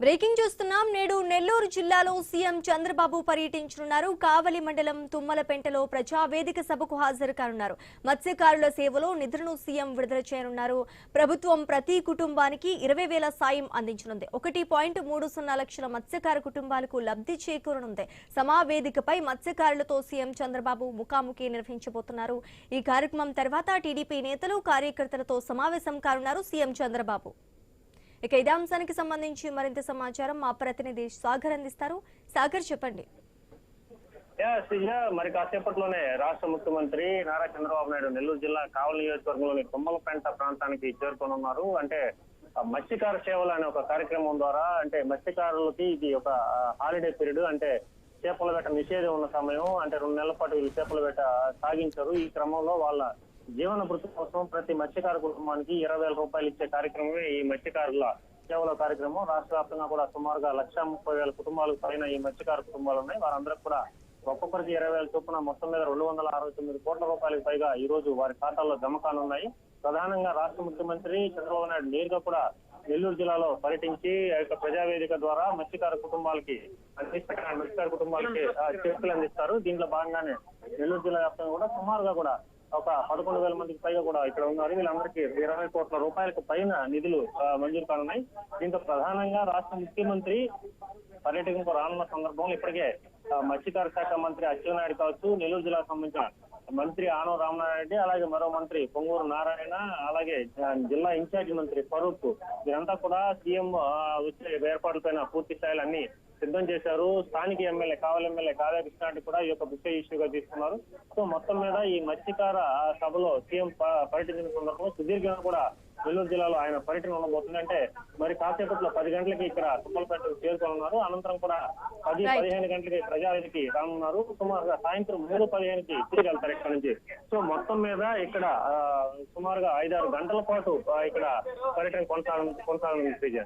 Breaking చూస్తున్నాం. నేడు నెల్లూరు జిల్లాలో సీఎం చంద్రబాబు పర్యటించనున్నారు. కావలి మండలం తుమ్మలపెంటలో ప్రజావేదిక సభకు హాజరు కానున్నారు. మత్స్యకారుల సేవలో నిధులను సీఎం విడుదల చేయనున్నారు. ప్రభుత్వం ప్రతి కుటుంబానికి 20,000 సాయం అందించనుంది. 1.30 లక్షల మత్స్యకార కుటుంబాలకు లబ్ధి చేకూరనుంది. సమావేదికపై మత్స్యకారులతో సీఎం చంద్రబాబు ముఖాముఖి నిర్వహించబోతున్నారు. ఈ కార్యక్రమం తర్వాత టీడీపీ నేతలు కార్యకర్తలతో సమావేశం కానున్నారు సీఎం చంద్రబాబు. ఇక ఇదే అంశానికి సంబంధించి మరింత సమాచారం మా ప్రతినిధి సాగర్ అందిస్తారు. సాగర్, చెప్పండి. మరి కాసేపట్లోనే రాష్ట్ర ముఖ్యమంత్రి నారా చంద్రబాబు నాయుడు నెల్లూరు జిల్లా కావలి నియోజకవర్గంలోని తుమ్మలపెంట ప్రాంతానికి చేరుకోనున్నారు. అంటే మత్స్యకార సేవలు అనే ఒక కార్యక్రమం ద్వారా అంటే మత్స్యకారులకి ఇది ఒక హాలిడే పీరియడ్, అంటే చేపల వేట నిషేధం ఉన్న సమయం. అంటే 2 నెలల పాటు వీళ్ళు చేపల వేట సాగించారు. ఈ క్రమంలో వాళ్ళ జీవన భృతి కోసం ప్రతి మత్స్యకార కుటుంబానికి 20,000 రూపాయలు ఇచ్చే కార్యక్రమమే ఈ మత్స్యకారుల సేవల కార్యక్రమం. రాష్ట్ర వ్యాప్తంగా కూడా సుమారుగా 1,30,000 కుటుంబాలకు పైన ఈ మత్స్యకార కుటుంబాలు ఉన్నాయి. వారందరికీ కూడా ఒక్కొక్కరికి 20,000 చొప్పున మొత్తం మీద 269 కోట్ల రూపాయలకు పైగా ఈ రోజు వారి ఖాతాల్లో జమ కానున్నాయి. ప్రధానంగా రాష్ట్ర ముఖ్యమంత్రి చంద్రబాబు నాయుడు నేరుగా కూడా నెల్లూరు జిల్లాలో పర్యటించి ఆ యొక్క ప్రజావేదిక ద్వారా మత్స్యకార కుటుంబాలకి చెక్కులు అందిస్తారు. దీంట్లో భాగంగానే నెల్లూరు జిల్లా వ్యాప్తంగా కూడా సుమారుగా కూడా ఒక 11,000 మందికి పైగా కూడా ఇక్కడ ఉన్నారు. వీళ్ళందరికీ 20 కోట్ల రూపాయలకు పైన నిధులు మంజూరు కానున్నాయి. దీంతో ప్రధానంగా రాష్ట్ర ముఖ్యమంత్రి పర్యటనకు రానున్న సందర్భంలో ఇప్పటికే మత్స్యకార శాఖ మంత్రి అచ్చెన్నాయుడు కావచ్చు, నెల్లూరు జిల్లాకు సంబంధించిన మంత్రి ఆనవ రామనారాయణ, అలాగే మరో మంత్రి పొంగూరు నారాయణ, అలాగే జిల్లా ఇన్ఛార్జి మంత్రి ఫరూక్, వీరంతా కూడా సీఎం వచ్చే ఏర్పాట్లపైన పూర్తి స్థాయిలో అన్ని సిద్ధం చేశారు. స్థానిక ఎమ్మెల్యే కావలి ఎమ్మెల్యే కావ్య కృష్ణారెడ్డి కూడా ఈ యొక్క ముఖ్య ఇష్యూగా తీసుకున్నారు. సో మొత్తం మీద ఈ మత్స్యకార సభలో సీఎం పర్యటించిన సందర్భంలో సుదీర్ఘంగా కూడా నెల్లూరు జిల్లాలో ఆయన పర్యటన ఉండబోతుంది. అంటే మరి కాసేపట్లో 10 గంటలకి ఇక్కడ తుమ్మలపేటకు చేరుకోనున్నారు. అనంతరం కూడా 10-15 గంటలకి ప్రజావేదికి రానున్నారు. సుమారుగా సాయంత్రం 3:15కి తిరిగి వెళ్తారు ఇక్కడ నుంచి. సో మొత్తం మీద ఇక్కడ సుమారుగా 5-6 గంటల పాటు ఇక్కడ పర్యటన కొనసాగనుంది.